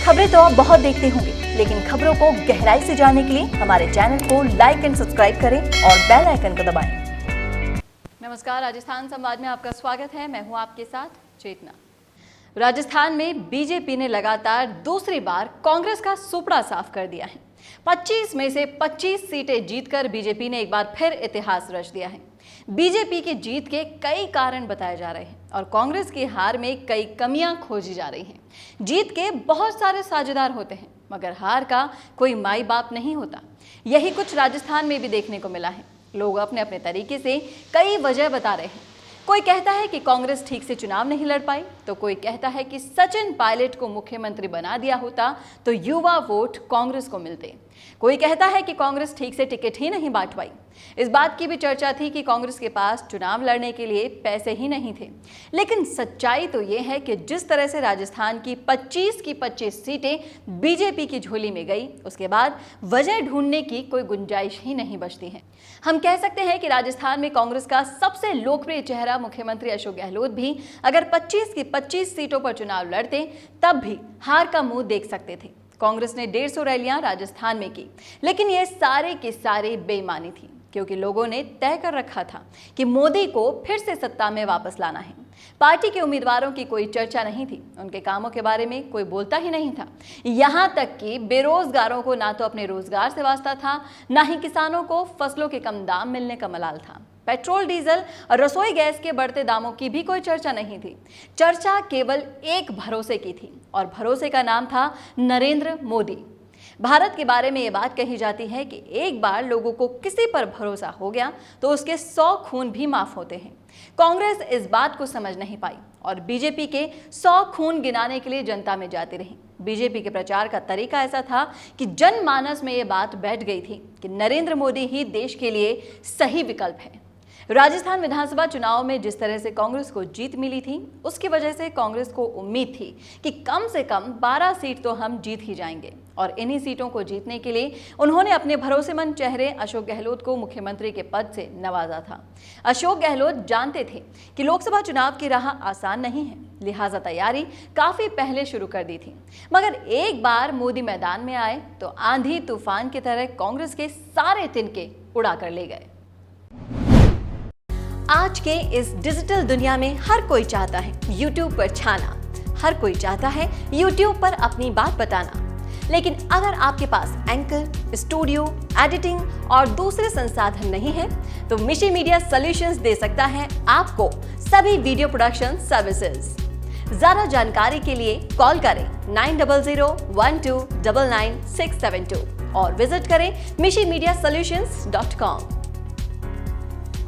खबरें तो आप बहुत देखते होंगे, लेकिन खबरों को गहराई से जानने के लिए हमारे चैनल को लाइक एंड सब्सक्राइब करें और बेल आइकन को दबाएं। नमस्कार, राजस्थान संवाद में आपका स्वागत है। मैं हूं आपके साथ चेतना। राजस्थान में बीजेपी ने लगातार दूसरी बार कांग्रेस का सुपड़ा साफ कर दिया है। 25 में से 25 सीटें जीतकर बीजेपी ने एक बार फिर इतिहास रच दिया है। बीजेपी की जीत के कई कारण बताए जा रहे हैं और कांग्रेस की हार में कई कमियां खोजी जा रही हैं। जीत के बहुत सारे साझेदार होते हैं, मगर हार का कोई माई बाप नहीं होता। यही कुछ राजस्थान में भी देखने को मिला है। लोग अपने अपने तरीके से कई वजह बता रहे हैं। कोई कहता है कि कांग्रेस ठीक से चुनाव नहीं लड़ पाई, तो कोई कहता है कि सचिन पायलट को मुख्यमंत्री बना दिया होता तो युवा वोट कांग्रेस को मिलते। कोई कहता है कि कांग्रेस ठीक से टिकट ही नहीं बांट पाई। इस बात की भी चर्चा थी कि कांग्रेस के पास चुनाव लड़ने के लिए पैसे ही नहीं थे। लेकिन सच्चाई तो ये है कि जिस तरह से राजस्थान की 25 की 25 सीटें बीजेपी की झोली में गई, उसके बाद वजह ढूंढने की कोई गुंजाइश ही नहीं बचती है। हम कह सकते हैं कि राजस्थान में कांग्रेस का सबसे लोकप्रिय चेहरा मुख्यमंत्री अशोक गहलोत भी अगर 25 की 25 सीटों पर चुनाव लड़ते, तब भी हार का मुंह देख सकते थे। कांग्रेस ने 150 रैलियां राजस्थान में की, लेकिन ये सारे की सारी बेईमानी थी, क्योंकि लोगों ने तय कर रखा था कि मोदी को फिर से सत्ता में वापस लाना है। पार्टी के उम्मीदवारों की कोई चर्चा नहीं थी, उनके कामों के बारे में कोई बोलता ही नहीं था। यहाँ तक कि बेरोजगारों को ना तो अपने रोजगार से वास्ता था, ना ही किसानों को फसलों के कम दाम मिलने का मलाल था। पेट्रोल, डीजल और रसोई गैस के बढ़ते दामों की भी कोई चर्चा नहीं थी। चर्चा केवल एक भरोसे की थी, और भरोसे का नाम था नरेंद्र मोदी। भारत के बारे में ये बात कही जाती है कि एक बार लोगों को किसी पर भरोसा हो गया तो उसके 100 खून भी माफ होते हैं। कांग्रेस इस बात को समझ नहीं पाई और बीजेपी के 100 खून गिनाने के लिए जनता में जाती रही। बीजेपी के प्रचार का तरीका ऐसा था कि जनमानस में ये बात बैठ गई थी कि नरेंद्र मोदी ही देश के लिए सही विकल्प है। राजस्थान विधानसभा चुनाव में जिस तरह से कांग्रेस को जीत मिली थी, उसकी वजह से कांग्रेस को उम्मीद थी कि कम से कम 12 सीट तो हम जीत ही जाएंगे, और इन्हीं सीटों को जीतने के लिए उन्होंने अपने भरोसेमंद चेहरे अशोक गहलोत को मुख्यमंत्री के पद से नवाजा था। अशोक गहलोत जानते थे कि लोकसभा चुनाव की राह आसान नहीं है, लिहाजा तैयारी काफी पहले शुरू कर दी थी। मगर एक बार मोदी मैदान में आए तो आंधी तूफान की तरह कांग्रेस के सारे तिनके उड़ा कर ले गए। आज के इस डिजिटल दुनिया में हर कोई चाहता है YouTube पर छाना, हर कोई चाहता है YouTube पर अपनी बात बताना। लेकिन अगर आपके पास एंकर, स्टूडियो, एडिटिंग और दूसरे संसाधन नहीं है, तो मिशी मीडिया सॉल्यूशंस दे सकता है आपको सभी वीडियो प्रोडक्शन सर्विसेज। ज्यादा जानकारी के लिए कॉल करें 9001299672 और विजिट करें mishimedia solutions.com।